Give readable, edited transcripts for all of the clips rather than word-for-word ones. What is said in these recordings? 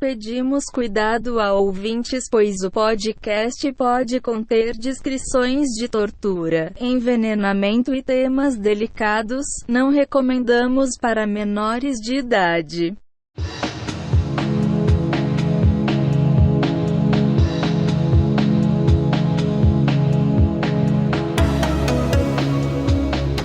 Pedimos cuidado a ouvintes, pois o podcast pode conter descrições de tortura, envenenamento e temas delicados. Não recomendamos para menores de idade.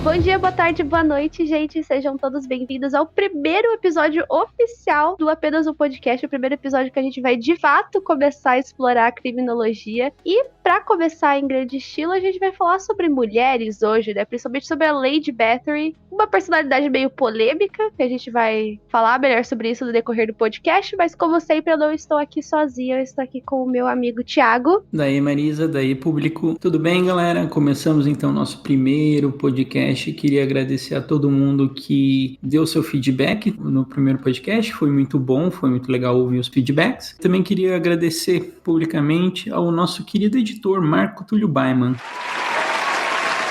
Bom dia, boa tarde, boa noite, gente. Sejam todos bem-vindos ao primeiro episódio oficial do Apenas um Podcast, o primeiro episódio que a gente vai, de fato, começar a explorar a criminologia. E, pra começar em grande estilo, a gente vai falar sobre mulheres hoje, né? Principalmente sobre a Lady Bathory, uma personalidade meio polêmica, que a gente vai falar melhor sobre isso no decorrer do podcast, mas como sempre, eu não estou aqui sozinha, eu estou aqui com o meu amigo Thiago. Daí, Marisa, daí, público. Tudo bem, galera? Começamos, então, nosso primeiro podcast. Queria agradecer a todo mundo que deu seu feedback no primeiro podcast. Foi muito bom, foi muito legal ouvir os feedbacks. Também queria agradecer publicamente ao nosso querido editor, Marco Túlio Baiman.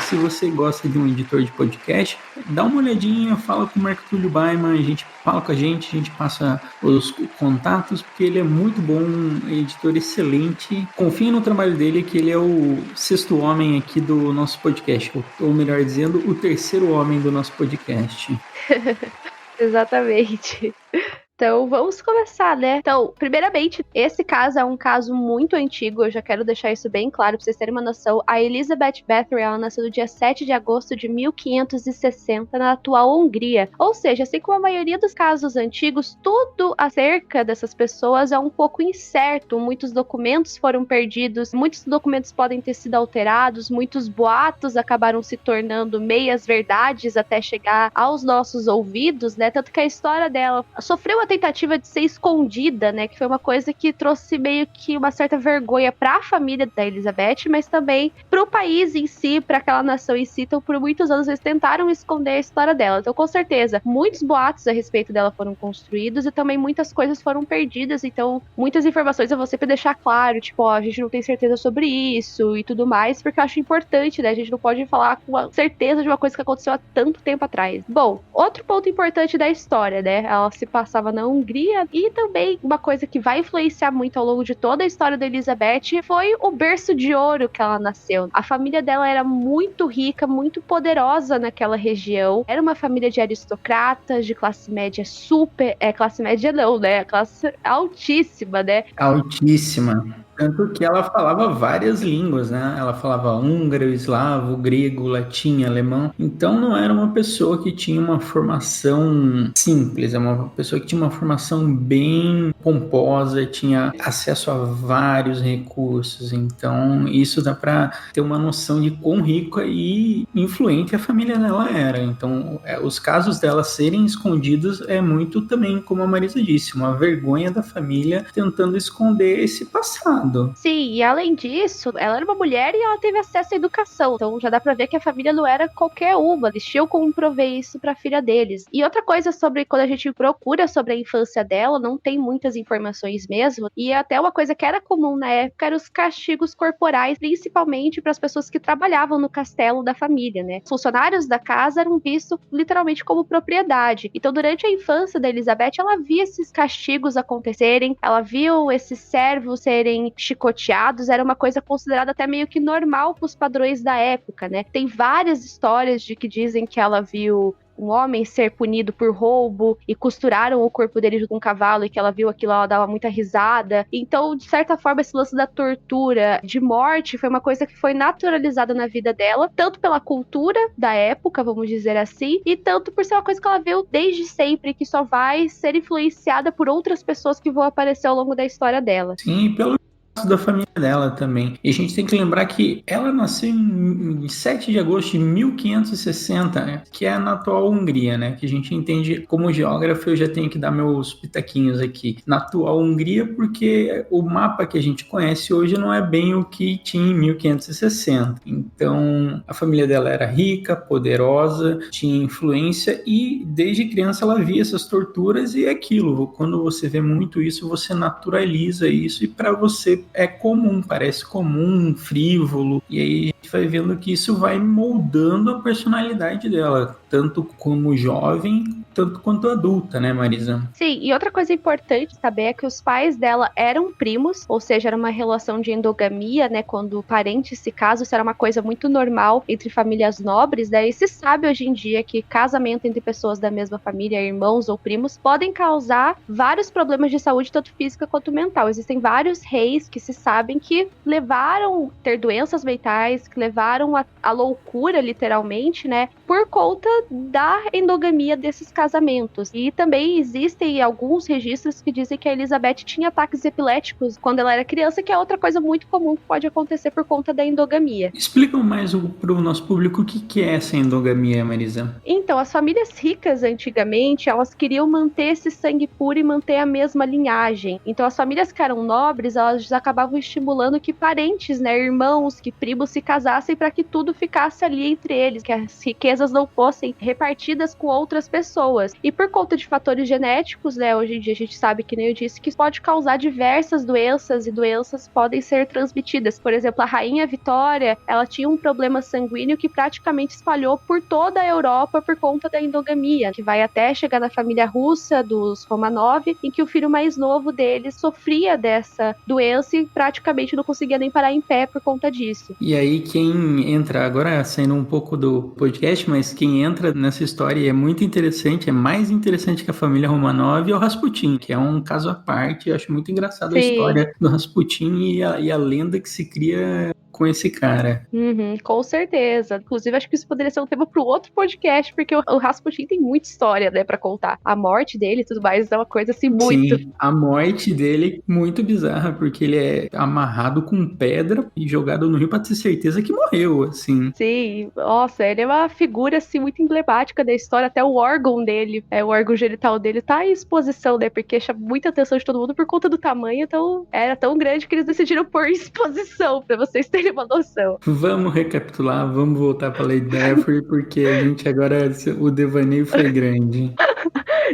Se você gosta de um editor de podcast, dá uma olhadinha, fala com o Marco Túlio Baiman, a gente fala com a gente passa os contatos, porque ele é muito bom, um editor excelente. Confie no trabalho dele, que ele é o sexto homem aqui do nosso podcast, ou melhor dizendo, o terceiro homem do nosso podcast. Exatamente. Então, vamos começar, né? Então, primeiramente, esse caso é um caso muito antigo, eu já quero deixar isso bem claro pra vocês terem uma noção. A Elizabeth Bathory, ela nasceu no dia 7 de agosto de 1560, na atual Hungria. Ou seja, assim como a maioria dos casos antigos, tudo acerca dessas pessoas é um pouco incerto. Muitos documentos foram perdidos, muitos documentos podem ter sido alterados, muitos boatos acabaram se tornando meias verdades até chegar aos nossos ouvidos, né? Tanto que a história dela sofreu a tentativa de ser escondida, né, que foi uma coisa que trouxe meio que uma certa vergonha para a família da Elizabeth, mas também para o país em si, para aquela nação em si. Então, por muitos anos eles tentaram esconder a história dela. Então, com certeza, muitos boatos a respeito dela foram construídos e também muitas coisas foram perdidas. Então, muitas informações eu vou sempre deixar claro, tipo, ó, a gente não tem certeza sobre isso e tudo mais, porque eu acho importante, né, a gente não pode falar com a certeza de uma coisa que aconteceu há tanto tempo atrás. Bom, outro ponto importante da história, né, ela se passava na Hungria, e também uma coisa que vai influenciar muito ao longo de toda a história da Elizabeth foi o berço de ouro que ela nasceu. A família dela era muito rica, muito poderosa naquela região. Era uma família de aristocratas, de classe média classe média não, né? Classe altíssima, né? Altíssima. Tanto que ela falava várias línguas, né? Ela falava húngaro, eslavo, grego, latim, alemão. Então não era uma pessoa que tinha uma formação simples, é uma pessoa que tinha uma formação bem pomposa, tinha acesso a vários recursos. Então isso dá para ter uma noção de quão rica e influente a família dela era. Então os casos dela serem escondidos é muito também, como a Marisa disse, uma vergonha da família tentando esconder esse passado. Sim, e além disso, ela era uma mulher e ela teve acesso à educação. Então já dá pra ver que a família não era qualquer uma. Eles tinham como prover isso pra filha deles. E outra coisa sobre quando a gente procura sobre a infância dela, não tem muitas informações mesmo. E até uma coisa que era comum na época eram os castigos corporais, principalmente para as pessoas que trabalhavam no castelo da família, né? Os funcionários da casa eram vistos literalmente como propriedade. Então durante a infância da Elizabeth, ela via esses castigos acontecerem, ela viu esses servos serem chicoteados, era uma coisa considerada até meio que normal para os padrões da época, né? Tem várias histórias de que dizem que ela viu um homem ser punido por roubo e costuraram o corpo dele junto com um cavalo e que ela viu aquilo, ela dava muita risada. Então, de certa forma, esse lance da tortura, de morte, foi uma coisa que foi naturalizada na vida dela, tanto pela cultura da época, vamos dizer assim, e tanto por ser uma coisa que ela viu desde sempre, que só vai ser influenciada por outras pessoas que vão aparecer ao longo da história dela. Sim, pelo da família dela também. E a gente tem que lembrar que ela nasceu em 7 de agosto de 1560, né? Que é na atual Hungria, né? Que a gente entende, como geógrafo, eu já tenho que dar meus pitaquinhos aqui. Na atual Hungria, porque o mapa que a gente conhece hoje não é bem o que tinha em 1560. Então, a família dela era rica, poderosa, tinha influência e desde criança ela via essas torturas e aquilo. Quando você vê muito isso, você naturaliza isso e para você é comum, parece comum, frívolo, e aí a gente vai vendo que isso vai moldando a personalidade dela. tanto como jovem, tanto quanto adulta, né, Marisa? Sim, e outra coisa importante saber é que os pais dela eram primos, ou seja, era uma relação de endogamia, né, quando parentes se casam, isso era uma coisa muito normal entre famílias nobres, né, e se sabe hoje em dia que casamento entre pessoas da mesma família, irmãos ou primos, podem causar vários problemas de saúde, tanto física quanto mental. Existem vários reis que se sabem que levaram a ter doenças mentais, que levaram a loucura, literalmente, né, por conta da endogamia desses casamentos. E também existem alguns registros que dizem que a Elizabeth tinha ataques epiléticos quando ela era criança, que é outra coisa muito comum que pode acontecer por conta da endogamia. Explicam mais para o nosso público o que é essa endogamia, Marisa. Então, as famílias ricas antigamente, elas queriam manter esse sangue puro e manter a mesma linhagem. Então, as famílias que eram nobres, elas acabavam estimulando que parentes, né, irmãos, que primos se casassem para que tudo ficasse ali entre eles, que as riquezas não fossem repartidas com outras pessoas. E por conta de fatores genéticos, né, hoje em dia a gente sabe, que nem eu disse, que isso pode causar diversas doenças, e doenças podem ser transmitidas. Por exemplo, a rainha Vitória, ela tinha um problema sanguíneo que praticamente espalhou por toda a Europa por conta da endogamia, que vai até chegar na família russa dos Romanov, em que o filho mais novo deles sofria dessa doença e praticamente não conseguia nem parar em pé por conta disso. E aí quem entra, agora saindo um pouco do podcast, mas quem entra nessa história é muito interessante, é mais interessante que a família Romanov, é o Rasputin, que é um caso à parte. Eu acho muito engraçado a história do Rasputin e a lenda que se cria com esse cara. Com certeza. Inclusive, acho que isso poderia ser um tema para o outro podcast, porque o Rasputin tem muita história, né, para contar. A morte dele e tudo mais é uma coisa assim muito... Sim, a morte dele é muito bizarra, porque ele é amarrado com pedra e jogado no rio para ter certeza que morreu, assim. Sim, nossa, ele é uma figura assim muito emblemática da história, até o órgão dele, o órgão genital dele tá em exposição, né, porque chama muita atenção de todo mundo por conta do tamanho, então era tão grande que eles decidiram pôr em exposição, pra vocês terem uma noção. Vamos recapitular, vamos voltar para Lady Deathry, porque a gente agora, o devaneio foi grande.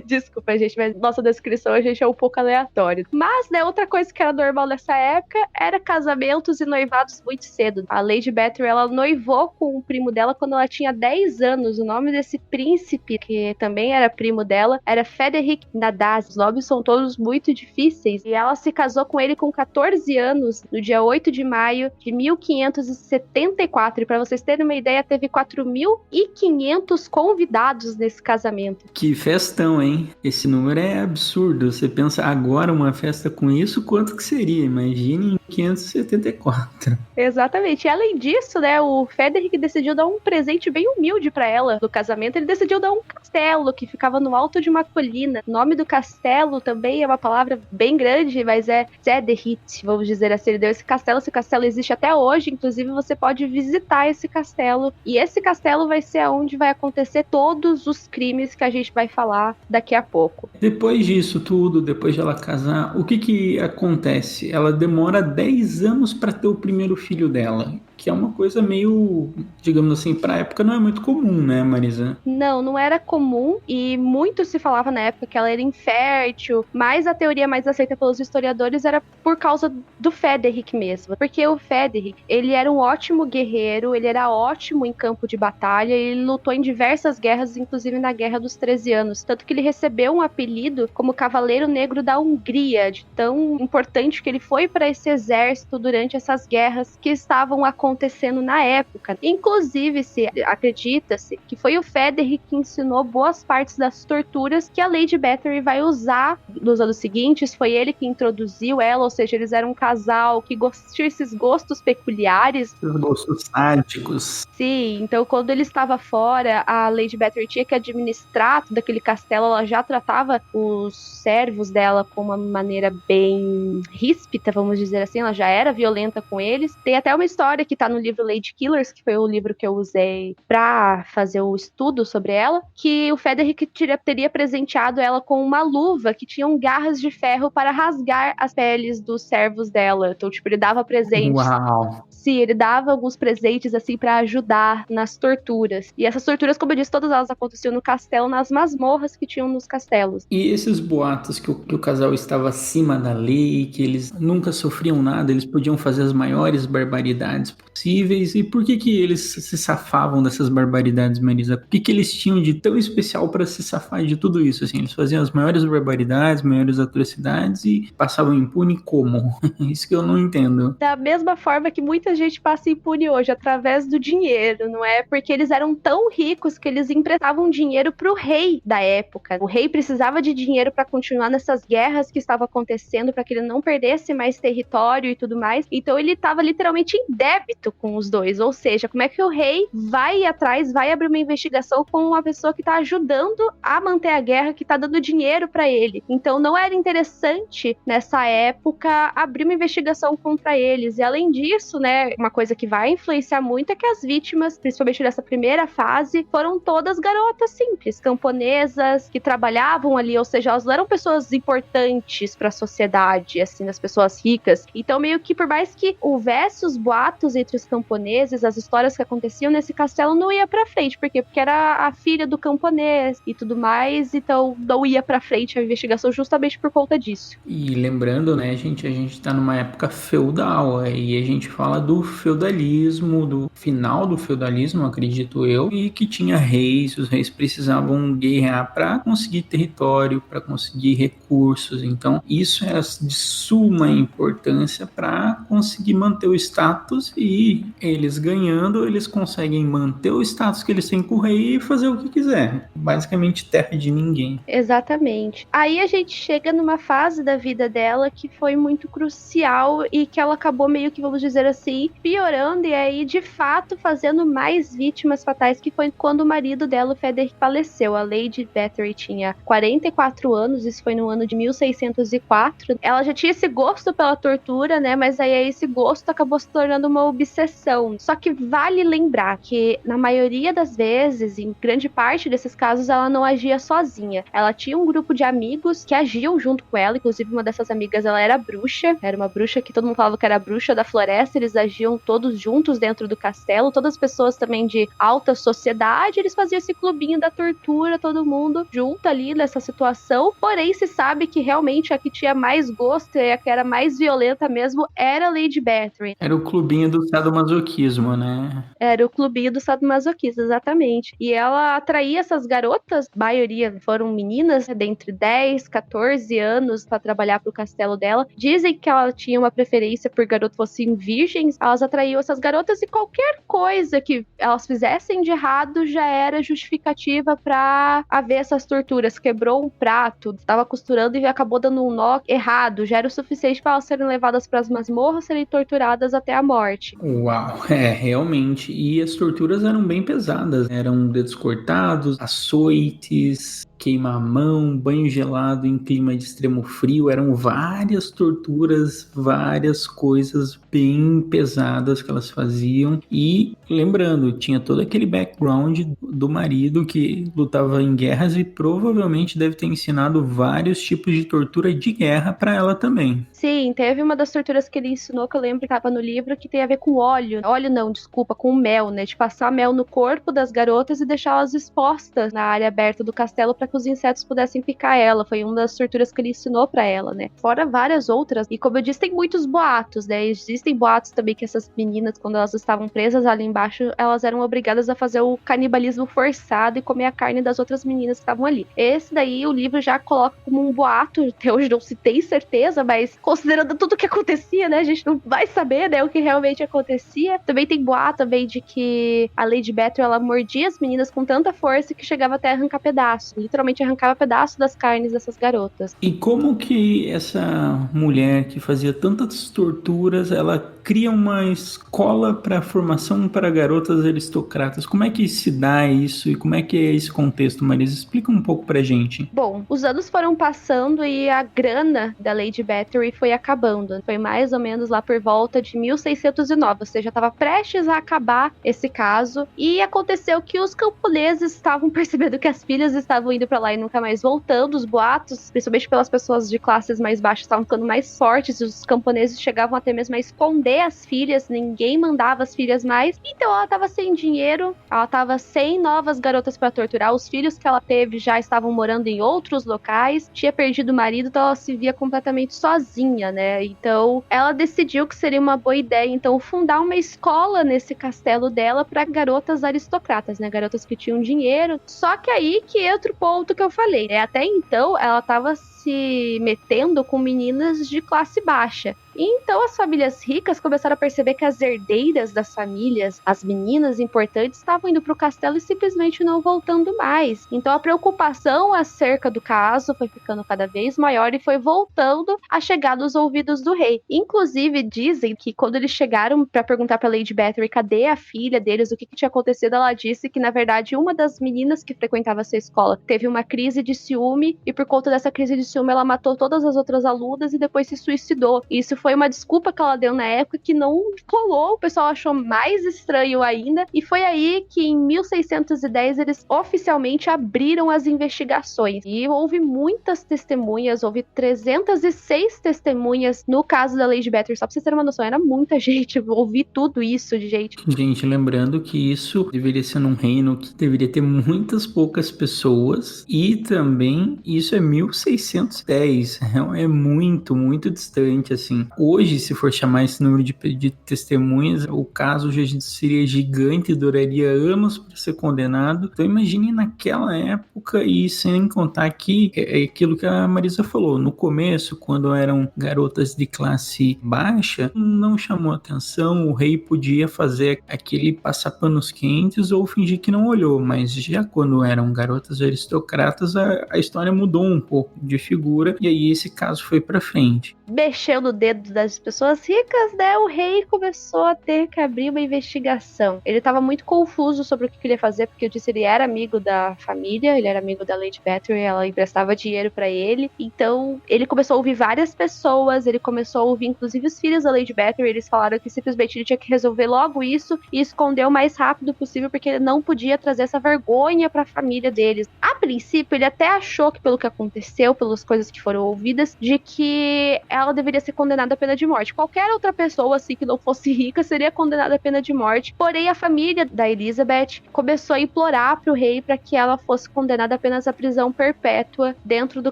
Desculpa, gente, mas nossa descrição a gente é um pouco aleatório. Mas, né, outra coisa que era normal nessa época era casamentos e noivados muito cedo. A Lady Bathory, ela noivou com o primo dela quando ela tinha 10 anos. O nome desse príncipe, que também era primo dela, era Frederick Nadaz. Os nomes são todos muito difíceis. E ela se casou com ele com 14 anos, no dia 8 de maio de 1574. E pra vocês terem uma ideia, teve 4.500 convidados nesse casamento. Que festão, hein? Esse número é absurdo. Você pensa agora uma festa com isso, quanto que seria? Imagine em 574. Exatamente. E além disso, né, o Frederick decidiu dar um presente bem humilde pra ela no casamento. Ele decidiu dar um castelo que ficava no alto de uma colina. O nome do castelo também é uma palavra bem grande, mas é Zederit, vamos dizer assim. Ele deu esse castelo existe até hoje, inclusive você pode visitar esse castelo. E esse castelo vai ser onde vai acontecer todos os crimes que a gente vai falar daqui a pouco. Depois disso tudo, depois de ela casar, o que acontece? Ela demora 10 anos para ter o primeiro filho dela, que é uma coisa meio, digamos assim, pra época não é muito comum, né, Marisa? Não era comum, e muito se falava na época que ela era infértil, mas a teoria mais aceita pelos historiadores era por causa do Frederick mesmo, porque o Frederick, ele era um ótimo guerreiro, ele era ótimo em campo de batalha, ele lutou em diversas guerras, inclusive na Guerra dos 13 anos, tanto que ele recebeu um apelido como Cavaleiro Negro da Hungria, de tão importante que ele foi para esse exército durante essas guerras que estavam acontecendo na época. Inclusive, acredita-se que foi o Frederick que ensinou boas partes das torturas que a Lady Bathory vai usar nos anos seguintes. Foi ele que introduziu ela, ou seja, eles eram um casal que tinha esses gostos peculiares. Os gostos sádicos. Sim, então quando ele estava fora, a Lady Bathory tinha que administrar todo aquele castelo. Ela já tratava os servos dela com uma maneira bem ríspida, vamos dizer assim. Ela já era violenta com eles. Tem até uma história que tá no livro Lady Killers, que foi o livro que eu usei pra fazer o estudo sobre ela, que o Frederick teria presenteado ela com uma luva que tinha garras de ferro para rasgar as peles dos servos dela. Então, tipo, ele dava presentes. Uau! Sim, ele dava alguns presentes, assim, pra ajudar nas torturas. E essas torturas, como eu disse, todas elas aconteciam no castelo, nas masmorras que tinham nos castelos. E esses boatos que o casal estava acima da lei, que eles nunca sofriam nada, eles podiam fazer as maiores barbaridades possíveis. E por que eles se safavam dessas barbaridades, Marisa? O que eles tinham de tão especial para se safar de tudo isso? Assim, eles faziam as maiores barbaridades, maiores atrocidades e passavam impune como? Isso que eu não entendo. Da mesma forma que muita gente passa impune hoje, através do dinheiro, não é? Porque eles eram tão ricos que eles emprestavam dinheiro pro rei da época. O rei precisava de dinheiro para continuar nessas guerras que estavam acontecendo, para que ele não perdesse mais território e tudo mais. Então ele estava literalmente em débito com os dois. Ou seja, como é que o rei vai atrás, vai abrir uma investigação com uma pessoa que tá ajudando a manter a guerra, que tá dando dinheiro para ele? Então não era interessante nessa época abrir uma investigação contra eles. E além disso, né, uma coisa que vai influenciar muito é que as vítimas, principalmente dessa primeira fase, foram todas garotas simples, camponesas, que trabalhavam ali, ou seja, elas não eram pessoas importantes para a sociedade, assim, das pessoas ricas. Então, meio que por mais que houvesse os boatos entre os camponeses, as histórias que aconteciam nesse castelo não ia pra frente. Por quê? Porque era a filha do camponês e tudo mais, então não ia pra frente a investigação justamente por conta disso. E lembrando, né, gente, a gente tá numa época feudal, e a gente fala do feudalismo, do final do feudalismo, acredito eu, e que tinha reis, os reis precisavam guerrear para conseguir território, para conseguir recursos. Então, isso era de suma importância para conseguir manter o status, e eles ganhando, eles conseguem manter o status que eles têm com o rei e fazer o que quiser. Basicamente, terra de ninguém. Exatamente. Aí a gente chega numa fase da vida dela que foi muito crucial e que ela acabou meio que, vamos dizer assim, piorando e aí, de fato, fazendo mais vítimas fatais, que foi quando o marido dela, o Frederick, faleceu. A Lady Bathory tinha 44 anos, isso foi no ano de 1604. Ela já tinha esse gosto pela tortura, né, mas aí esse gosto acabou se tornando uma obsessão. Só que vale lembrar que, na maioria das vezes, em grande parte desses casos, ela não agia sozinha. Ela tinha um grupo de amigos que agiam junto com ela, inclusive uma dessas amigas, ela era bruxa, era uma bruxa que todo mundo falava que era a bruxa da floresta, eles agiam todos juntos dentro do castelo, todas as pessoas também de alta sociedade, eles faziam esse clubinho da tortura, todo mundo junto ali nessa situação, porém se sabe que realmente a que tinha mais gosto e a que era mais violenta mesmo era a Lady Bathory. Era o clubinho do sadomasoquismo, né? Era o clubinho do sadomasoquista, exatamente. E ela atraía essas garotas, a maioria foram meninas, né, de entre 10, 14 anos, para trabalhar pro castelo dela. Dizem que ela tinha uma preferência por garotos fossem virgens, elas atraíam essas garotas e qualquer coisa que elas fizessem de errado já era justificativa para haver essas torturas. Quebrou um prato, estava costurando e acabou dando um nó errado, já era o suficiente para elas serem levadas para as masmorras, serem torturadas até a morte. Uau, realmente. E as torturas eram bem pesadas. Eram dedos cortados, açoites, queima-mão, banho gelado em clima de extremo frio. Eram várias torturas, várias coisas bem pesadas que elas faziam. E lembrando, tinha todo aquele background do marido que lutava em guerras e provavelmente deve ter ensinado vários tipos de tortura de guerra para ela também. Sim, teve uma das torturas que ele ensinou, que eu lembro que estava no livro, que tem a ver com óleo. Óleo não, desculpa, com mel, né? De passar mel no corpo das garotas e deixá-las expostas na área aberta do castelo para que os insetos pudessem picar ela. Foi uma das torturas que ele ensinou para ela, né? Fora várias outras. E como eu disse, tem muitos boatos, né? Existem boatos também que essas meninas, quando elas estavam presas ali embaixo, elas eram obrigadas a fazer o canibalismo forçado e comer a carne das outras meninas que estavam ali. Esse daí o livro já coloca como um boato, até hoje não se tem certeza, mas considerando tudo que acontecia, né? A gente não vai saber, né, o que realmente acontecia. Também tem boato também de que a Lady Bathory, ela mordia as meninas com tanta força que chegava até a arrancar pedaço. Literalmente arrancava pedaço das carnes dessas garotas. E como que essa mulher que fazia tantas torturas, ela cria uma escola para formação para garotas aristocratas? Como é que se dá isso e como é que é esse contexto, Marisa? Explica um pouco pra gente. Bom, os anos foram passando e a grana da Lady Bathory foi acabando. Foi mais ou menos lá por volta de 1609, ou seja, estava prestes a acabar esse caso. E aconteceu que os camponeses estavam percebendo que as filhas estavam indo pra lá e nunca mais voltando. Os boatos, principalmente pelas pessoas de classes mais baixas, estavam ficando mais fortes. Os camponeses chegavam até mesmo a esconder ver as filhas, ninguém mandava as filhas mais, então ela tava sem dinheiro, ela tava sem novas garotas pra torturar, os filhos que ela teve já estavam morando em outros locais, tinha perdido o marido, então ela se via completamente sozinha, né? Então ela decidiu que seria uma boa ideia, então, fundar uma escola nesse castelo dela pra garotas aristocratas, né? Garotas que tinham dinheiro. Só que aí que entra o ponto que eu falei, né? Até então ela tava se metendo com meninas de classe baixa. Então as famílias ricas começaram a perceber que as herdeiras das famílias, as meninas importantes, estavam indo para o castelo e simplesmente não voltando mais. Então a preocupação acerca do caso foi ficando cada vez maior e foi voltando a chegar nos ouvidos do rei. Inclusive dizem que quando eles chegaram para perguntar para Lady Bathory cadê a filha deles, o que tinha acontecido, ela disse que na verdade uma das meninas que frequentava essa escola teve uma crise de ciúme e por conta dessa crise de ciúme ela matou todas as outras alunas e depois se suicidou. Isso foi uma desculpa que ela deu na época que não colou, o pessoal achou mais estranho ainda, e foi aí que em 1610 eles oficialmente abriram as investigações, e houve muitas testemunhas, houve 306 testemunhas no caso da Lady Bathory, só pra vocês terem uma noção, era muita gente, eu ouvi tudo isso de gente. Gente, lembrando que isso deveria ser num reino que deveria ter muitas poucas pessoas, e também isso é 1610, é muito, muito distante, assim. Hoje, se for chamar esse número de testemunhas, o caso já seria gigante, duraria anos para ser condenado. Então imagine naquela época, e sem contar que é aquilo que a Marisa falou, no começo, quando eram garotas de classe baixa, não chamou atenção, o rei podia fazer aquele passar panos quentes ou fingir que não olhou, mas já quando eram garotas aristocratas, a história mudou um pouco de figura, e aí esse caso foi para frente. Mexeu no dedo das pessoas ricas, né? O rei começou a ter que abrir uma investigação. Ele estava muito confuso sobre o que ele ia fazer, porque eu disse ele era amigo da família, ele era amigo da Lady Bathory, ela emprestava dinheiro para ele. Então, ele começou a ouvir várias pessoas, ele começou a ouvir inclusive os filhos da Lady Bathory, eles falaram que simplesmente ele tinha que resolver logo isso e esconder o mais rápido possível, porque ele não podia trazer essa vergonha para a família deles. A princípio, ele até achou que pelo que aconteceu, pelas coisas que foram ouvidas, de que ela deveria ser condenada à pena de morte. Qualquer outra pessoa, assim, que não fosse rica, seria condenada à pena de morte. Porém, a família da Elizabeth começou a implorar pro rei para que ela fosse condenada apenas à prisão perpétua dentro do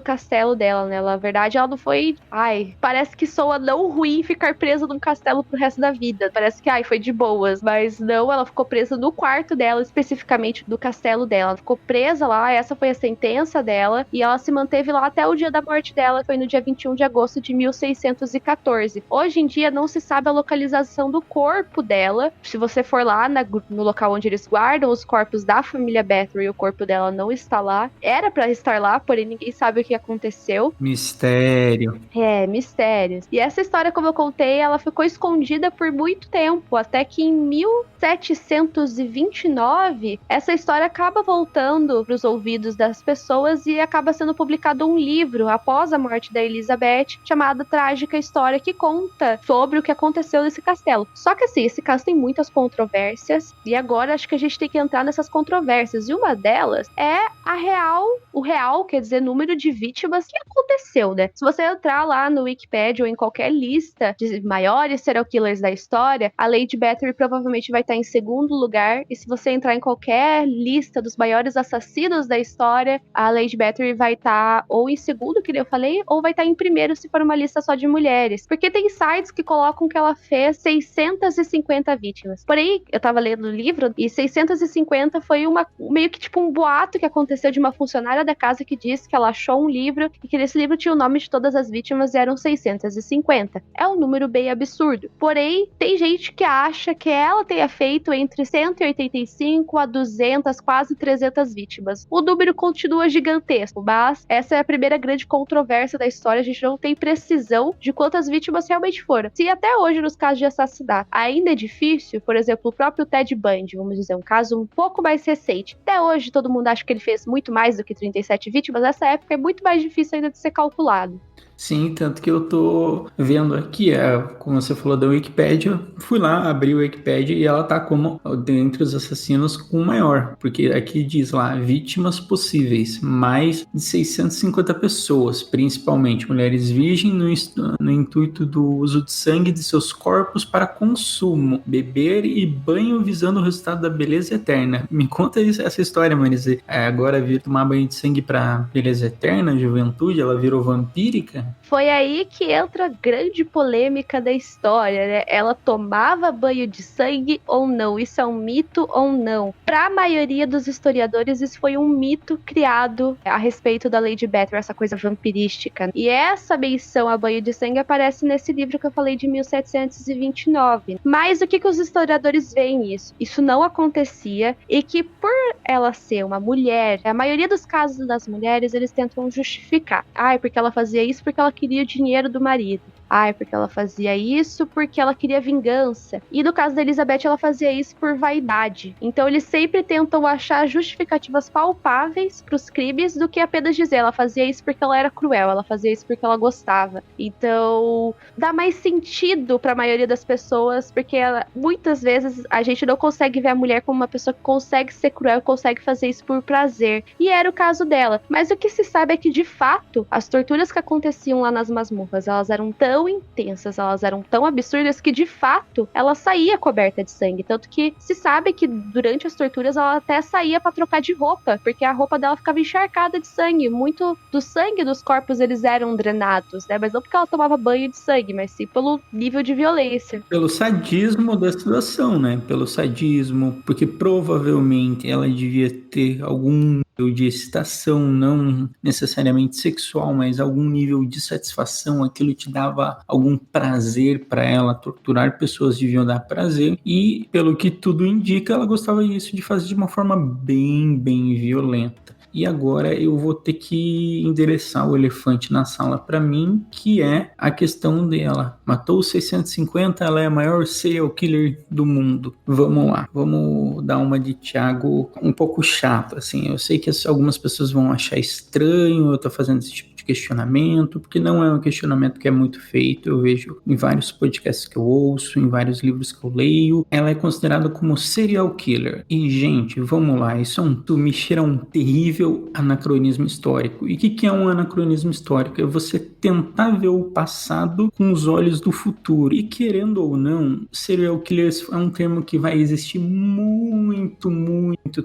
castelo dela, né? Na verdade, ela não foi... parece que soa não ruim ficar presa num castelo pro resto da vida. Parece que, foi de boas. Mas não, ela ficou presa no quarto dela, especificamente do castelo dela. Ela ficou presa lá, essa foi a sentença dela, e ela se manteve lá até o dia da morte dela, foi no dia 21 de agosto de 1614. Hoje em dia não se sabe a localização do corpo dela. Se você for lá no local onde eles guardam os corpos da família Bathory, o corpo dela não está lá. Era pra estar lá, porém ninguém sabe o que aconteceu. Mistério. Mistérios. E essa história, como eu contei, ela ficou escondida por muito tempo, até que em 1729, essa história acaba voltando para os ouvidos das pessoas e acaba sendo publicado um livro após a morte da Elizabeth, chamado Trágica História, que conta sobre o que aconteceu nesse castelo. Só que assim, esse caso tem muitas controvérsias, e agora acho que a gente tem que entrar nessas controvérsias, e uma delas é o real, quer dizer, número de vítimas que aconteceu, né? Se você entrar lá no Wikipedia ou em qualquer lista de maiores serial killers da história, a Lady Bathory provavelmente vai estar em segundo lugar, e se você entrar em qualquer lista dos maiores assassinos da história, a Lady Bathory vai estar ou em segundo, que eu falei, ou vai estar em primeiro se for uma lista só de mulheres. Porque tem sites que colocam que ela fez 650 vítimas. Porém, eu tava lendo o livro e 650 foi meio que tipo um boato que aconteceu de uma funcionária da casa que disse que ela achou um livro e que nesse livro tinha o nome de todas as vítimas e eram 650. É um número bem absurdo. Porém, tem gente que acha que ela tenha feito entre 185 a 200, quase 300 vítimas. O número continua gigantesco, mas essa é a primeira grande controvérsia da história. A gente não tem precisão de quantas vítimas realmente foram. Se até hoje nos casos de assassinato ainda é difícil, por exemplo, o próprio Ted Bundy, vamos dizer, um caso um pouco mais recente. Até hoje todo mundo acha que ele fez muito mais do que 37 vítimas. Nessa época é muito mais difícil ainda de ser calculado. Sim, tanto que eu tô vendo aqui, como você falou da Wikipédia, fui lá, abri o Wikipédia e ela tá como dentre os assassinos com o maior, porque aqui diz lá, vítimas possíveis, mais de 650 pessoas, principalmente mulheres virgens no intuito intuito do uso de sangue de seus corpos para consumo, beber e banho visando o resultado da beleza eterna. Me conta essa história, Marisa. Agora vir tomar banho de sangue para beleza eterna, juventude, ela virou vampírica? Foi aí que entra a grande polêmica da história, né? Ela tomava banho de sangue ou não? Isso é um mito ou não? Para a maioria dos historiadores, isso foi um mito criado a respeito da Lady Bathory, essa coisa vampirística. E essa menção a banho de sangue aparece nesse livro que eu falei de 1729. Mas o que os historiadores veem isso? Isso não acontecia e que por ela ser uma mulher, a maioria dos casos das mulheres, eles tentam justificar. Porque ela fazia isso porque ela queria o dinheiro do marido. Porque ela fazia isso porque ela queria vingança. E no caso da Elizabeth, ela fazia isso por vaidade. Então eles sempre tentam achar justificativas palpáveis pros crimes do que apenas dizer ela fazia isso porque ela era cruel, ela fazia isso porque ela gostava. Então dá mais sentido pra maioria das pessoas, porque muitas vezes a gente não consegue ver a mulher como uma pessoa que consegue ser cruel, consegue fazer isso por prazer. E era o caso dela. Mas o que se sabe é que, de fato, as torturas que aconteciam lá nas masmorras, elas eram tão intensas, elas eram tão absurdas que, de fato, ela saía coberta de sangue. Tanto que se sabe que durante as torturas ela até saía pra trocar de roupa, porque a roupa dela ficava encharcada de sangue. Muito do sangue dos corpos eles eram drenados, né? Mas não porque ela tomava banho de sangue, mas sim pelo nível de violência. Pelo sadismo da situação, né? Pelo sadismo, porque provavelmente ela devia ter algum nível de excitação, não necessariamente sexual, mas algum nível de satisfação, aquilo te dava algum prazer para ela. Torturar pessoas deviam dar prazer, e pelo que tudo indica, ela gostava disso, de fazer de uma forma bem violenta. E agora eu vou ter que endereçar o elefante na sala para mim, que é a questão dela. Matou 650, ela é a maior serial killer do mundo. Vamos lá, vamos dar uma de Thiago um pouco chato, assim. Eu sei que algumas pessoas vão achar estranho eu tô fazendo esse tipo de questionamento, porque não é um questionamento que é muito feito. Eu vejo em vários podcasts que eu ouço, em vários livros que eu leio. Ela é considerada como serial killer. E, gente, vamos lá, isso me cheira um terrível anacronismo histórico. E o que é um anacronismo histórico? É você tentar ver o passado com os olhos do futuro. E, querendo ou não, serial killers é um termo que vai existir muito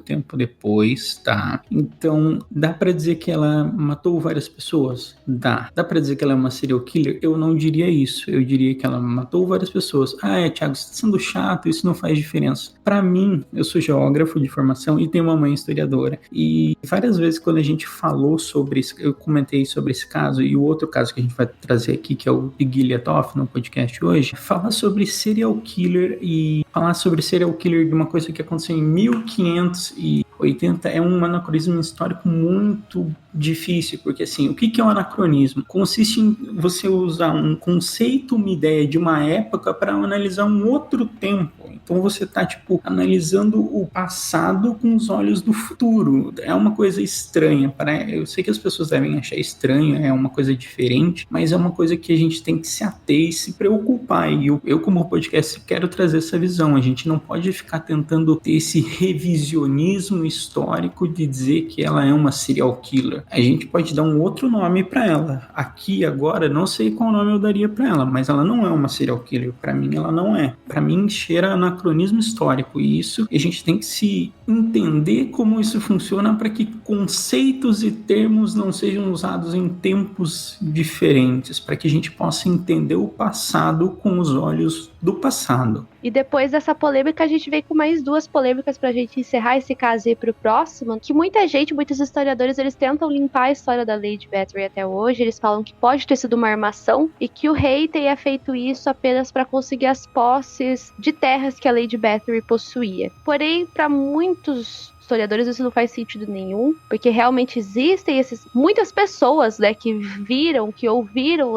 tempo depois, tá? Então, dá pra dizer que ela matou várias pessoas? Dá. Dá pra dizer que ela é uma serial killer? Eu não diria isso. Eu diria que ela matou várias pessoas. Thiago, você tá sendo chato, isso não faz diferença. Pra mim, eu sou geógrafo de formação e tenho uma mãe historiadora. E várias vezes quando a gente falou sobre isso, eu comentei sobre esse caso, e o outro caso que a gente vai trazer aqui, que é o de Gilead no podcast hoje, falar sobre serial killer e falar sobre serial killer de uma coisa que aconteceu em 1580 é um anacronismo histórico muito difícil, porque assim, o que é um anacronismo? Consiste em você usar um conceito, uma ideia de uma época para analisar um outro tempo. Então você está analisando o passado com os olhos do futuro. É uma coisa estranha. Eu sei que as pessoas devem achar estranho, é uma coisa diferente, mas é uma coisa que a gente tem que se ater e se preocupar. E eu como podcast, quero trazer essa visão. A gente não pode ficar tentando ter esse revisionismo histórico de dizer que ela é uma serial killer. A gente pode dar um outro nome para ela. Aqui, agora, não sei qual nome eu daria para ela, mas ela não é uma serial killer. Para mim, ela não é. Para mim, cheira anacronismo histórico. E isso, a gente tem que se entender como isso funciona para que conceitos e termos não sejam usados em tempos diferentes, para que a gente possa entender o passado com os olhos do passado. E depois dessa polêmica, a gente vem com mais duas polêmicas pra gente encerrar esse caso e ir pro próximo, que muitos historiadores, eles tentam limpar a história da Lady Bathory até hoje. Eles falam que pode ter sido uma armação e que o rei tenha feito isso apenas para conseguir as posses de terras que a Lady Bathory possuía. Porém, para muitos historiadores isso não faz sentido nenhum, porque realmente existem muitas pessoas, né, que ouviram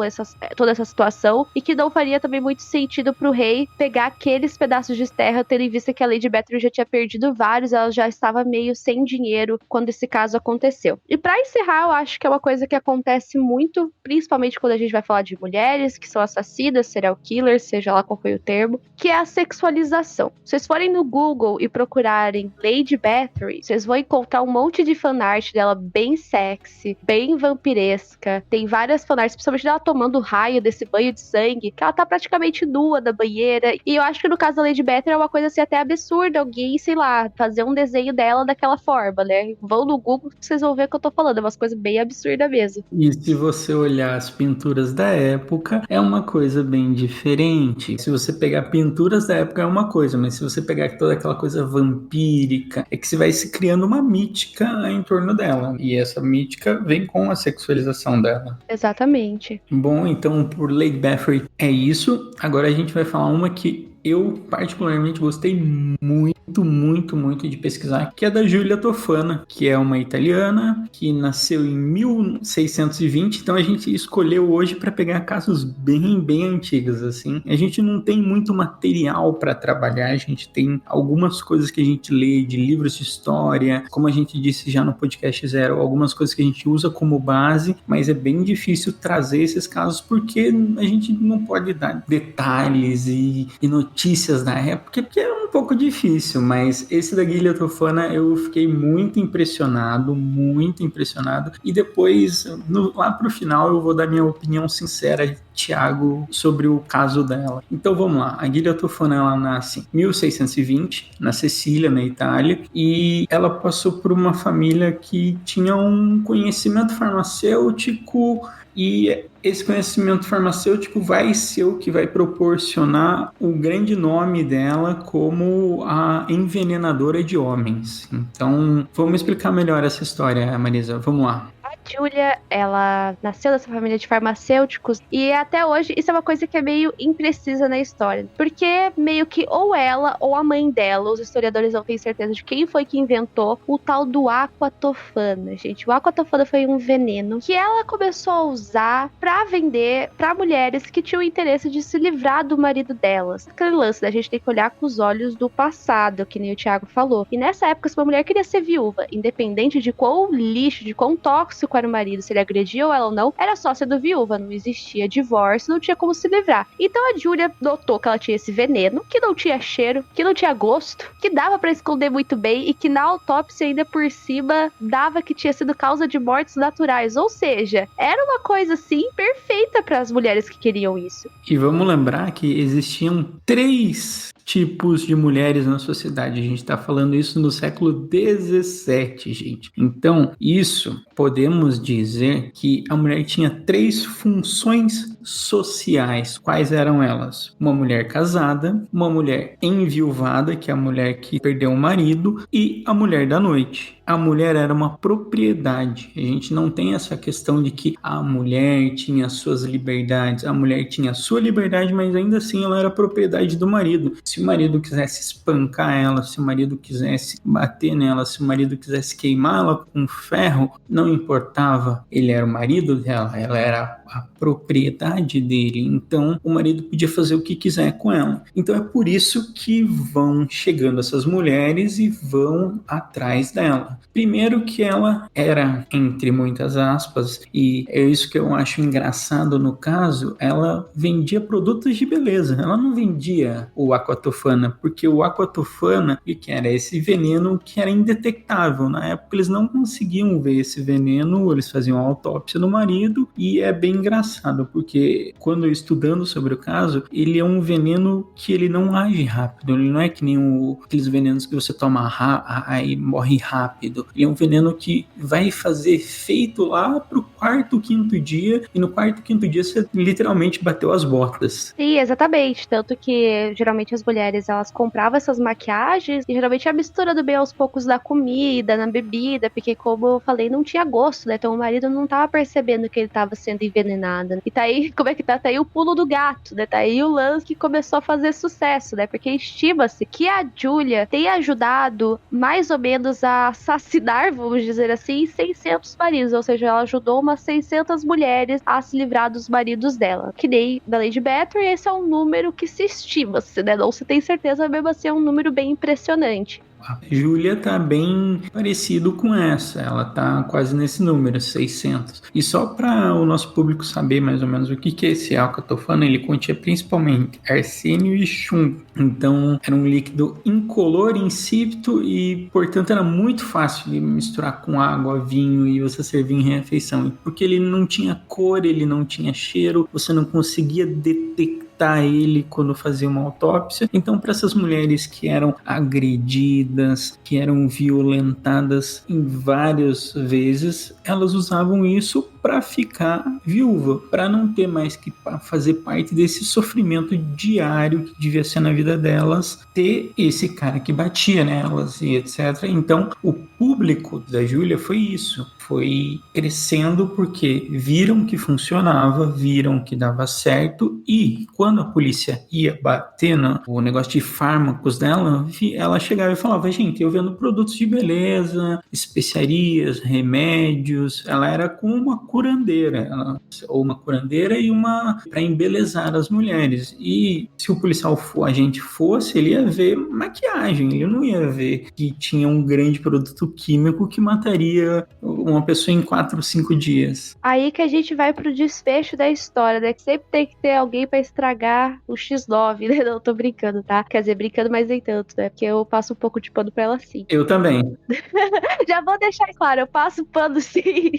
toda essa situação, e que não faria também muito sentido pro rei pegar aqueles pedaços de terra, tendo em vista que a Lady Bathory já tinha perdido vários, ela já estava meio sem dinheiro quando esse caso aconteceu. E pra encerrar, eu acho que é uma coisa que acontece muito, principalmente quando a gente vai falar de mulheres que são assassinas, serial killers, seja lá qual foi o termo, que é a sexualização. Se vocês forem no Google e procurarem Lady Bathory, Bathory. Vocês vão encontrar um monte de fanart dela bem sexy, bem vampiresca. Tem várias fanarts, principalmente dela tomando raio desse banho de sangue, que ela tá praticamente nua na banheira. E eu acho que no caso da Lady Bathory é uma coisa assim até absurda alguém, sei lá, fazer um desenho dela daquela forma, né? Vão no Google que vocês vão ver o que eu tô falando. É umas coisas bem absurdas mesmo. E se você olhar as pinturas da época, é uma coisa bem diferente. Se você pegar pinturas da época é uma coisa, mas se você pegar toda aquela coisa vampírica, é que você vai se criando uma mítica em torno dela. E essa mítica vem com a sexualização dela. Exatamente. Bom, então por Lady Bathory é isso. Agora a gente vai falar uma que eu particularmente gostei muito de pesquisar, que é da Giulia Tofana, que é uma italiana que nasceu em 1620, então a gente escolheu hoje para pegar casos bem antigos, assim. A gente não tem muito material para trabalhar, a gente tem algumas coisas que a gente lê de livros de história, como a gente disse já no podcast 0, algumas coisas que a gente usa como base, mas é bem difícil trazer esses casos porque a gente não pode dar detalhes e notícias da época, porque é um pouco difícil, mas esse da Giulia Tofana eu fiquei muito impressionado, e depois, lá pro final, eu vou dar minha opinião sincera, Thiago, sobre o caso dela. Então vamos lá, a Giulia Tofana, ela nasce em 1620, na Sicília, na Itália, e ela passou por uma família que tinha um conhecimento farmacêutico, e esse conhecimento farmacêutico vai ser o que vai proporcionar o grande nome dela como a envenenadora de homens. Então, vamos explicar melhor essa história, Marisa. Vamos lá. A Giulia, ela nasceu dessa família de farmacêuticos e até hoje isso é uma coisa que é meio imprecisa na história. Porque meio que ou ela ou a mãe dela, os historiadores não têm certeza de quem foi que inventou o tal do aquatofana, gente. O aquatofana foi um veneno que ela começou a usar pra vender pra mulheres que tinham interesse de se livrar do marido delas. Aquele lance da gente tem que olhar com os olhos do passado, que nem o Thiago falou. E nessa época, se uma mulher queria ser viúva, independente de quão lixo, de quão tóxico era o marido, se ele agredia ela ou não, era só sendo viúva, não existia divórcio, não tinha como se livrar. Então a Giulia notou que ela tinha esse veneno, que não tinha cheiro, que não tinha gosto, que dava pra esconder muito bem e que na autópsia ainda por cima dava que tinha sido causa de mortes naturais, ou seja, era uma coisa assim perfeita para as mulheres que queriam isso. E vamos lembrar que existiam 3 tipos de mulheres na sociedade. A gente está falando isso no século XVII, gente. Então, isso podemos dizer que a mulher tinha 3 funções sociais. Quais eram elas? Uma mulher casada, uma mulher enviuvada, que é a mulher que perdeu o marido, e a mulher da noite. A mulher era uma propriedade. A gente não tem essa questão de que a mulher tinha suas liberdades. A mulher tinha a sua liberdade, mas ainda assim ela era propriedade do marido. Se o marido quisesse espancar ela, se o marido quisesse bater nela, se o marido quisesse queimar ela com ferro, não importava. Ele era o marido dela, ela era a propriedade dele. Então o marido podia fazer o que quiser com ela. Então é por isso que vão chegando essas mulheres e vão atrás dela. Primeiro que ela era, entre muitas aspas, e é isso que eu acho engraçado no caso, ela vendia produtos de beleza. Ela não vendia o aquatofana, porque o aquatofana, que era esse veneno que era indetectável. Na época eles não conseguiam ver esse veneno, eles faziam autópsia no marido, e é bem engraçado, porque quando eu estudando sobre o caso, ele é um veneno que ele não age rápido, ele não é que nem aqueles venenos que você toma aí morre rápido. Ele é um veneno que vai fazer efeito lá pro 4º, 5º dia, e no 4º, 5º dia você literalmente bateu as botas. Sim, exatamente, tanto que geralmente as mulheres, elas compravam essas maquiagens e geralmente a mistura do bem aos poucos da comida, na bebida, porque como eu falei, não tinha gosto, né, então o marido não tava percebendo que ele tava sendo envenenado. E tá aí, como é que tá? Tá aí o pulo do gato, né, tá aí o lance que começou a fazer sucesso, né, porque estima-se que a Giulia tenha ajudado mais ou menos a assassinar, vamos dizer assim, 600 maridos, ou seja, ela ajudou umas 600 mulheres a se livrar dos maridos dela. Que nem da Lady Bathory, esse é um número que se estima-se, né? Não se tem certeza, mesmo assim é um número bem impressionante. A Júlia tá bem parecido com essa, ela tá quase nesse número, 600. E só para o nosso público saber mais ou menos o que é esse álcool que eu tô falando, ele continha principalmente arsênio e chumbo. Então era um líquido incolor, insípido e, portanto, era muito fácil de misturar com água, vinho e você servir em refeição. Porque ele não tinha cor, ele não tinha cheiro, você não conseguia detectar ele quando fazia uma autópsia. Então, para essas mulheres que eram agredidas, que eram violentadas em várias vezes, elas usavam isso para ficar viúva, para não ter mais que fazer parte desse sofrimento diário que devia ser na vida delas, ter esse cara que batia nelas e etc. Então, o público da Júlia foi isso. Foi crescendo porque viram que funcionava, viram que dava certo e quando a polícia ia bater no negócio de fármacos dela, ela chegava e falava, gente, eu vendo produtos de beleza, especiarias, remédios, ela era como uma curandeira, ou uma curandeira e uma para embelezar as mulheres. E se o policial agente fosse, ele ia ver maquiagem, ele não ia ver que tinha um grande produto químico que mataria uma pessoa em 4 ou 5 dias. Aí que a gente vai pro desfecho da história, né? Que sempre tem que ter alguém pra estragar o X9, né? Não, tô brincando, tá? Quer dizer, brincando, mas nem tanto, né? Porque eu passo um pouco de pano pra ela sim. Eu também. Já vou deixar claro, eu passo pano sim.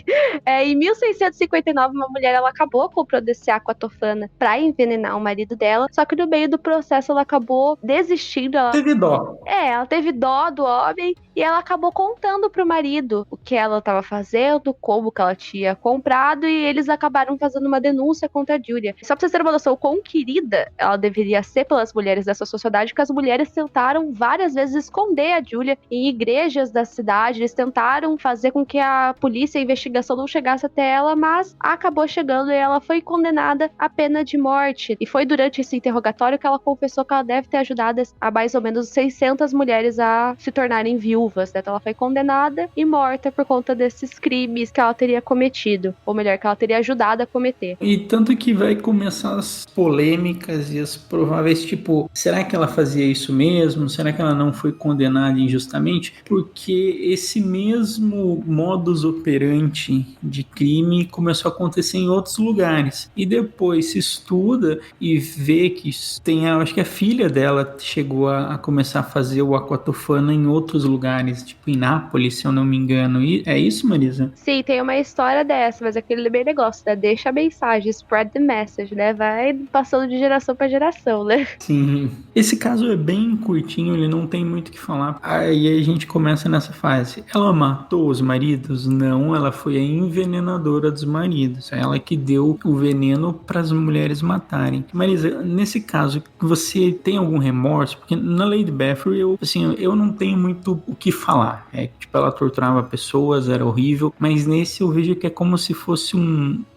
Em 1659, uma mulher, ela acabou comprando esse aquatofana pra envenenar o marido dela, só que no meio do processo ela acabou desistindo. Teve dó. Ela teve dó do homem e ela acabou contando pro marido o que ela tava fazendo, como que ela tinha comprado, e eles acabaram fazendo uma denúncia contra a Julia. Só pra vocês terem uma noção quão querida ela deveria ser pelas mulheres dessa sociedade, que as mulheres tentaram várias vezes esconder a Julia em igrejas da cidade, eles tentaram fazer com que a polícia e a investigação não chegasse até ela, mas acabou chegando e ela foi condenada à pena de morte. E foi durante esse interrogatório que ela confessou que ela deve ter ajudado a mais ou menos 600 mulheres a se tornarem viúvas, né? Então ela foi condenada e morta por conta desses crimes que ela teria cometido, ou melhor, que ela teria ajudado a cometer. E tanto que vai começar as polêmicas e as prováveis, tipo, será que ela fazia isso mesmo? Será que ela não foi condenada injustamente? Porque esse mesmo modus operandi de crime começou a acontecer em outros lugares. E depois se estuda e vê que tem, acho que a filha dela chegou a começar a fazer o aquatofana em outros lugares, tipo em Nápoles, se eu não me engano. E é isso, Marisa? Sim, tem uma história dessa, mas aquele bem negócio, né? Deixa a mensagem, spread the message, né? Vai passando de geração pra geração, né? Sim. Esse caso é bem curtinho, ele não tem muito o que falar. Aí a gente começa nessa fase. Ela matou os maridos? Não, ela foi a envenenadora dos maridos. Ela que deu o veneno para as mulheres matarem. Marisa, nesse caso, você tem algum remorso? Porque na Lady Bathory, eu não tenho muito o que falar. Tipo, ela torturava pessoas, era horrível, mas nesse eu vejo que é como se fosse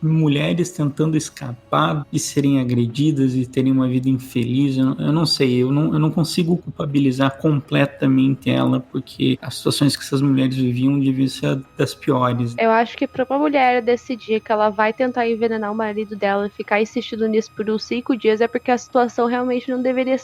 mulheres tentando escapar de serem agredidas e terem uma vida infeliz. Eu não sei, eu não consigo culpabilizar completamente ela, porque as situações que essas mulheres viviam deviam ser das piores. Eu acho que pra uma mulher decidir que ela vai tentar envenenar o marido dela e ficar insistindo nisso por uns 5 dias é porque a situação realmente não deveria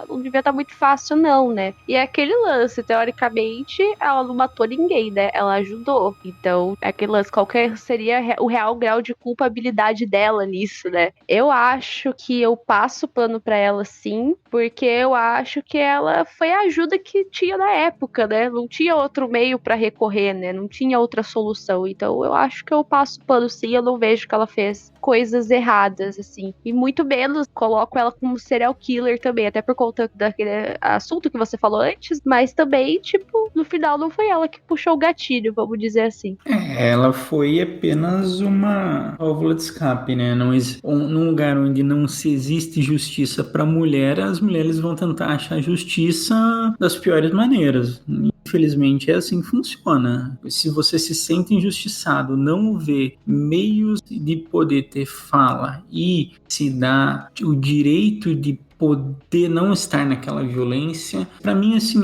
não devia estar muito fácil não, né? E é aquele lance, teoricamente, ela não matou ninguém, né? Ela ajudou. Então, é aquele lance, qual seria o real grau de culpabilidade dela nisso, né? Eu acho que eu passo pano pra ela sim, porque eu acho que ela foi a ajuda que tinha na época, né? Não tinha outro meio pra recorrer, né? Não tinha outra solução. Então, eu acho que eu passo pano sim, eu não vejo que ela fez coisas erradas, assim. E muito menos coloco ela como serial killer também, até por conta daquele assunto que você falou antes, mas também, tipo, no final não foi ela que puxou o gatilho, vamos dizer assim. Ela foi apenas uma válvula de escape, né? Num lugar onde não se existe justiça para mulher, as mulheres vão tentar achar justiça das piores maneiras. Infelizmente é assim que funciona. Se você se sente injustiçado, não vê meios de poder ter fala e se dá o direito de poder não estar naquela violência. Para mim, assim,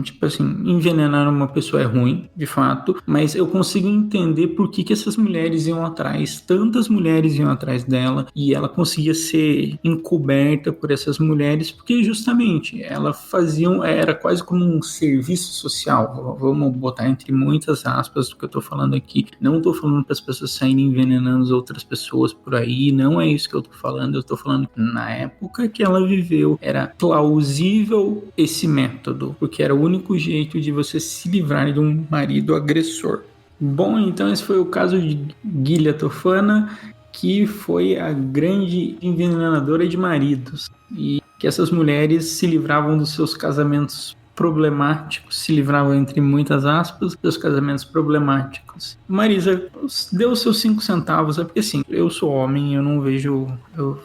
tipo assim, envenenar uma pessoa é ruim, de fato, mas eu consigo entender por que essas mulheres iam atrás, tantas mulheres iam atrás dela, e ela conseguia ser encoberta por essas mulheres, porque justamente elas faziam, era quase como um serviço social, vamos botar entre muitas aspas do que eu tô falando aqui. Não tô falando para as pessoas saírem envenenando as outras pessoas por aí, não é isso que eu tô falando. Eu tô falando que na época que ela viveu era plausível esse método, porque era o único jeito de você se livrar de um marido agressor. Bom, então esse foi o caso de Gilia Tofana, que foi a grande envenenadora de maridos, e que essas mulheres se livravam dos seus casamentos problemáticos, se livravam entre muitas aspas dos casamentos problemáticos. Marisa, deu os seus 5 centavos, é porque assim, eu sou homem, eu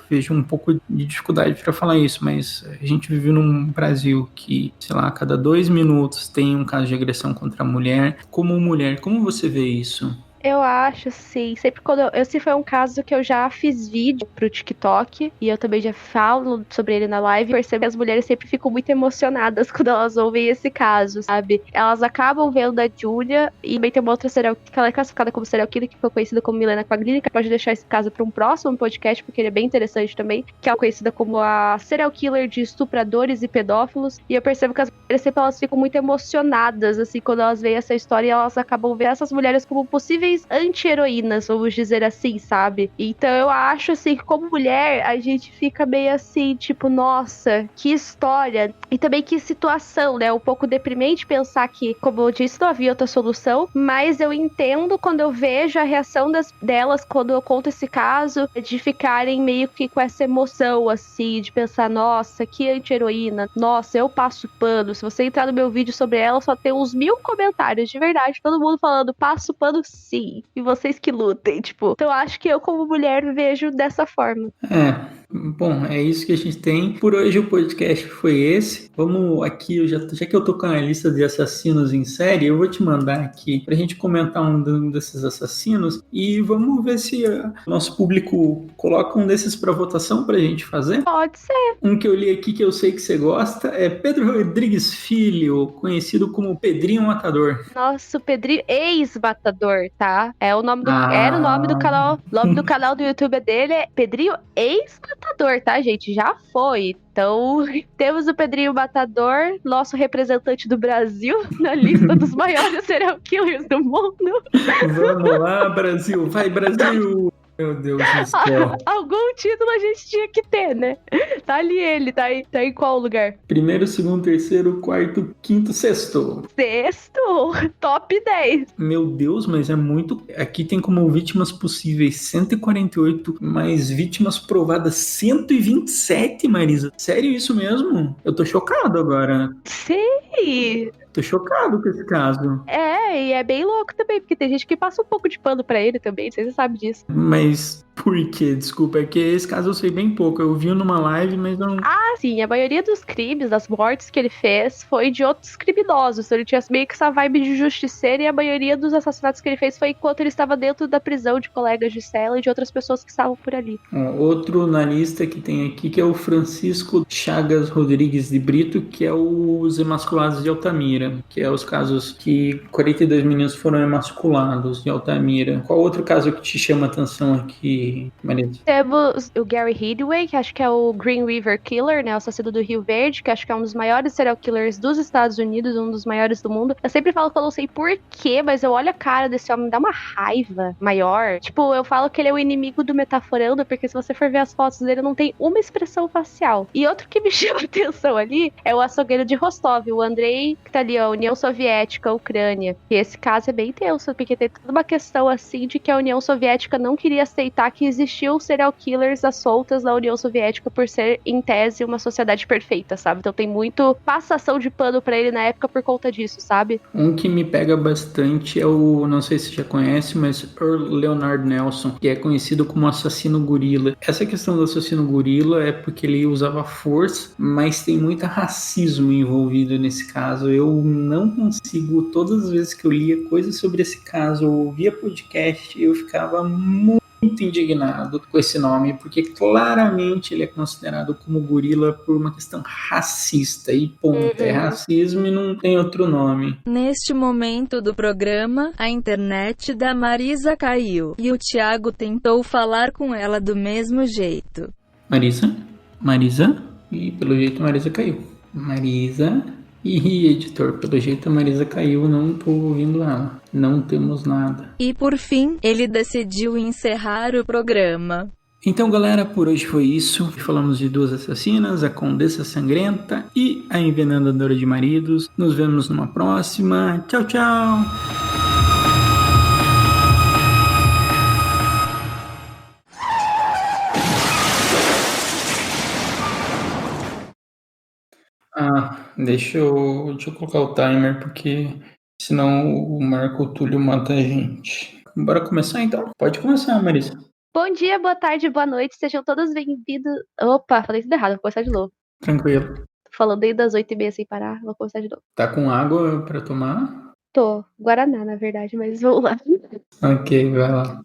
vejo um pouco de dificuldade para falar isso, mas a gente vive num Brasil que, sei lá, a cada 2 minutos tem um caso de agressão contra a mulher. Como mulher, como você vê isso? Eu acho, sim. Sempre quando esse foi um caso que eu já fiz vídeo pro TikTok e eu também já falo sobre ele na live. Percebo que as mulheres sempre ficam muito emocionadas quando elas ouvem esse caso, sabe? Elas acabam vendo a Julia e também tem uma outra serial que ela é classificada como serial killer, que foi conhecida como Milena Quaglini, que pode deixar esse caso para um próximo podcast, porque ele é bem interessante também, que é conhecida como a serial killer de estupradores e pedófilos. E eu percebo que as mulheres sempre elas ficam muito emocionadas, assim, quando elas veem essa história e elas acabam vendo essas mulheres como possíveis anti-heroínas, vamos dizer assim, sabe? Então eu acho, assim, que como mulher, a gente fica meio assim, tipo, nossa, que história. E também que situação, né? Um pouco deprimente pensar que, como eu disse, não havia outra solução, mas eu entendo quando eu vejo a reação delas quando eu conto esse caso, de ficarem meio que com essa emoção, assim, de pensar, nossa, que anti-heroína, nossa, eu passo pano. Se você entrar no meu vídeo sobre ela, só tem uns 1000 comentários, de verdade, todo mundo falando, passo pano sim. E vocês que lutem, tipo. Então eu acho que eu, como mulher, vejo dessa forma. Bom, é isso que a gente tem. Por hoje o podcast foi esse. Vamos aqui, já que eu tô com a lista de assassinos em série, eu vou te mandar aqui pra gente comentar um desses assassinos e vamos ver se o nosso público coloca um desses pra votação pra gente fazer. Pode ser. Um que eu li aqui que eu sei que você gosta é Pedro Rodrigues Filho, conhecido como Pedrinho Matador. Nossa, o Pedrinho, ex-matador, tá? É o nome era o nome do canal. O nome do canal do YouTube dele é Pedrinho Ex-Matador, tá, gente? Já foi. Então, temos o Pedrinho Matador, nosso representante do Brasil, na lista dos maiores serial killers do mundo. Vamos lá, Brasil! Vai, Brasil! Meu Deus do céu. Algum título a gente tinha que ter, né? Tá ali ele, tá em qual lugar? Primeiro, segundo, terceiro, quarto, quinto, sexto. Sexto? Top 10. Meu Deus, mas é muito... Aqui tem como vítimas possíveis 148, mais vítimas provadas 127, Marisa. Sério isso mesmo? Eu tô chocado agora. Sim! Tô chocado com esse caso. E é bem louco também, porque tem gente que passa um pouco de pano pra ele também, não sei se você sabe disso. Mas por quê? Desculpa, é que esse caso eu sei bem pouco. Eu vi numa live, mas não... Sim, a maioria dos crimes, das mortes que ele fez, foi de outros criminosos. Então ele tinha meio que essa vibe de justiceiro e a maioria dos assassinatos que ele fez foi enquanto ele estava dentro da prisão de colegas de cela e de outras pessoas que estavam por ali. Outro na lista que tem aqui, que é o Francisco Chagas Rodrigues de Brito, que é os emasculados de Altamira, que é os casos que 42 meninos foram emasculados de Altamira. Qual outro caso que te chama a atenção aqui, Marisa? Temos o Gary Ridgway, que acho que é o Green River Killer, né, o assassino do Rio Verde, que acho que é um dos maiores serial killers dos Estados Unidos, um dos maiores do mundo. Eu sempre falo que eu não sei porquê, mas eu olho a cara desse homem, me dá uma raiva maior. Tipo, eu falo que ele é o inimigo do metaforando, porque se você for ver as fotos dele, não tem uma expressão facial. E outro que me chama atenção ali é o açougueiro de Rostov, o Andrei, que tá ali, ó, União Soviética, Ucrânia. E esse caso é bem tenso, porque tem toda uma questão assim de que a União Soviética não queria aceitar que existiam serial killers às soltas na União Soviética por ser, em tese, uma sociedade perfeita, sabe? Então tem muito passação de pano pra ele na época por conta disso, sabe? Um que me pega bastante é o, não sei se você já conhece, mas Earl Leonard Nelson, que é conhecido como assassino gorila. Essa questão do assassino gorila é porque ele usava força, mas tem muito racismo envolvido nesse caso. Eu não consigo, todas as vezes que eu lia coisas sobre esse caso, eu ouvia podcast, eu ficava muito muito indignado com esse nome, porque claramente ele é considerado como gorila por uma questão racista, e ponto. É racismo e não tem outro nome. Neste momento do programa, a internet da Marisa caiu, e o Thiago tentou falar com ela do mesmo jeito. Marisa, e pelo jeito a Marisa caiu. Marisa, e editor, pelo jeito a Marisa caiu, não tô ouvindo ela. Não temos nada. E por fim, ele decidiu encerrar o programa. Então, galera, por hoje foi isso. Falamos de duas assassinas, a Condessa Sangrenta e a Envenenadora de Maridos. Nos vemos numa próxima. Tchau, tchau! Deixa eu colocar o timer, porque senão o Marco Túlio mata a gente. Bora começar então? Pode começar, Marisa. Bom dia, boa tarde, boa noite, sejam todos bem-vindos. Opa, falei tudo errado, vou começar de novo. Tranquilo. Tô falando desde as 8h30 sem parar, vou começar de novo. Tá com água pra tomar? Tô, Guaraná, na verdade, mas vamos lá. Ok, vai lá.